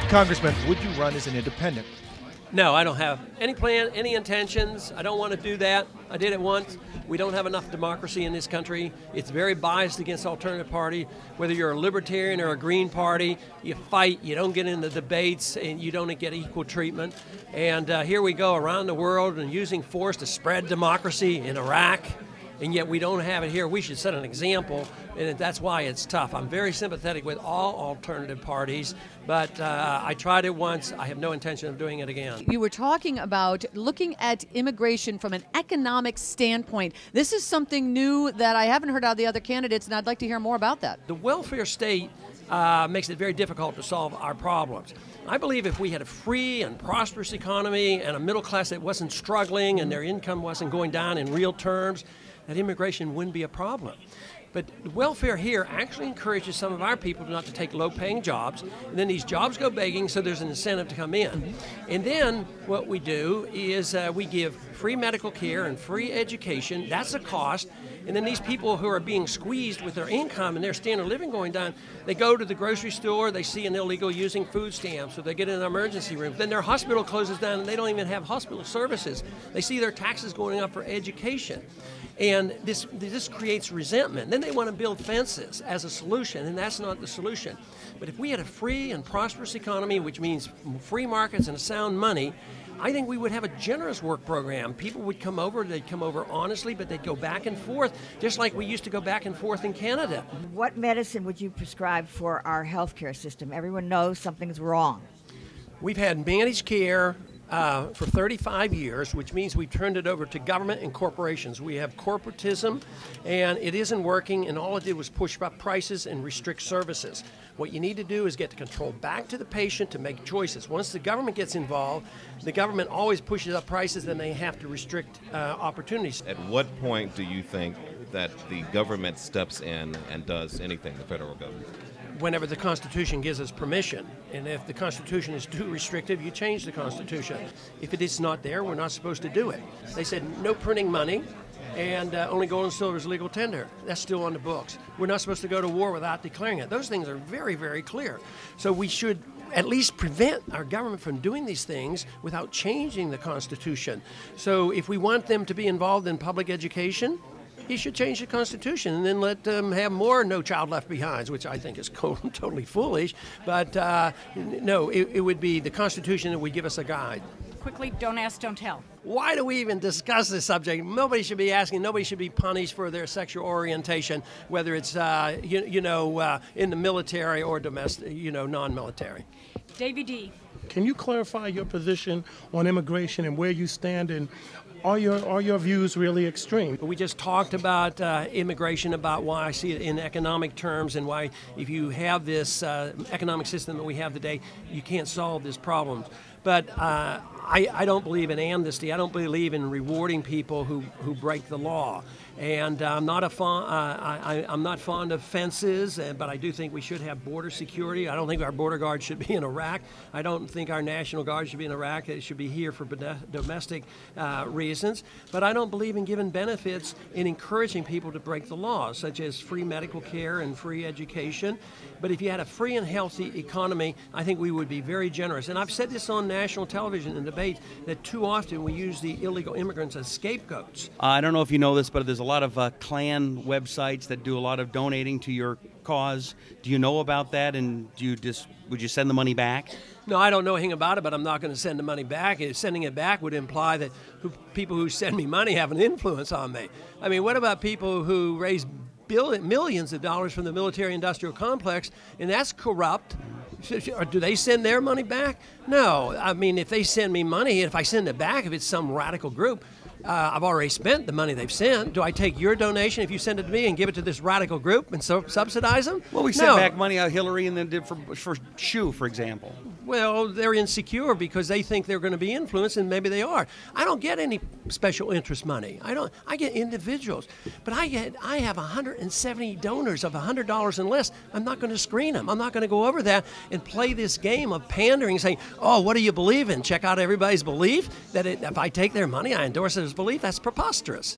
Congressman, would you run as an independent? No, I don't have any plan, any intentions. I don't want to do that. I did it once. We don't have enough democracy in this country. It's very biased against alternative party. Whether you're a libertarian or a green party, you fight, you don't get into debates, and you don't get equal treatment. And here we go around the world and using force to spread democracy in Iraq, and yet we don't have it here. We should set an example, and that's why it's tough. I'm very sympathetic with all alternative parties, but I tried it once. I have no intention of doing it again. You were talking about looking at immigration from an economic standpoint. This is something new that I haven't heard out of the other candidates, and I'd like to hear more about that. The welfare state makes it very difficult to solve our problems. I believe if we had a free and prosperous economy and a middle class that wasn't struggling and their income wasn't going down in real terms, that immigration wouldn't be a problem. But welfare here actually encourages some of our people not to take low-paying jobs, and then these jobs go begging, so there's an incentive to come in. And then what we do is we give free medical care and free education. That's a cost. And then these people who are being squeezed with their income and their standard of living going down, they go to the grocery store, they see an illegal using food stamps, or they get in an emergency room. Then their hospital closes down and they don't even have hospital services. They see their taxes going up for education. And this creates resentment. Then they want to build fences as a solution, and that's not the solution. But if we had a free and prosperous economy, which means free markets and sound money, I think we would have a generous work program. People would come over, they'd come over honestly, but they'd go back and forth, just like we used to go back and forth in Canada. What medicine would you prescribe for our healthcare system? Everyone knows something's wrong. We've had managed care for 35 years, which means we've turned it over to government and corporations. We have corporatism, and it isn't working, and all it did was push up prices and restrict services. What you need to do is get the control back to the patient to make choices. Once the government gets involved, the government always pushes up prices, then they have to restrict opportunities. At what point do you think that the government steps in and does anything, the federal government? Whenever the Constitution gives us permission. And if the Constitution is too restrictive, you change the Constitution. If it is not there, we're not supposed to do it. They said no printing money, and only gold and silver is legal tender. That's still on the books. We're not supposed to go to war without declaring it. Those things are very, very clear. So we should at least prevent our government from doing these things without changing the Constitution. So if we want them to be involved in public education, he should change the Constitution and then let them have more No Child Left Behinds, which I think is totally foolish. But no, it would be the Constitution that would give us a guide. Quickly, don't ask, don't tell. Why do we even discuss this subject? Nobody should be asking. Nobody should be punished for their sexual orientation, whether it's in the military or domestic, non-military. Davey D. Can you clarify your position on immigration and where you stand, and are your views really extreme? We just talked about immigration, about why I see it in economic terms, and why if you have this economic system that we have today, you can't solve this problem. But I don't believe in amnesty. I don't believe in rewarding people who break the law. And I'm not fond of fences, but I do think we should have border security. I don't think our border guard should be in Iraq. I don't think our National Guard should be in Iraq. It should be here for domestic reasons. But I don't believe in giving benefits in encouraging people to break the law, such as free medical care and free education. But if you had a free and healthy economy, I think we would be very generous. And I've said this on national television in debate, that too often we use the illegal immigrants as scapegoats. I don't know if you know this, but there's a lot of Klan websites that do a lot of donating to your cause. Do you know about that, and would you send the money back? No, I don't know anything about it, but I'm not going to send the money back. Sending it back would imply that people who send me money have an influence on me. I mean, what about people who raise millions of dollars from the military-industrial complex, and that's corrupt? Or do they send their money back? No. I mean, if they send me money, if I send it back, if it's some radical group, I've already spent the money they've sent. Do I take your donation if you send it to me and give it to this radical group and subsidize them? Well, we sent back money out Hillary and then did for Shoe, for example. Well, they're insecure because they think they're going to be influenced, and maybe they are. I don't get any special interest money. I get individuals, but I have 170 donors of $100 and less. I'm not going to screen them. I'm not going to go over that and play this game of pandering, saying, "Oh, what do you believe in?" Check out everybody's belief. That if I take their money, I endorse it as belief. That's preposterous.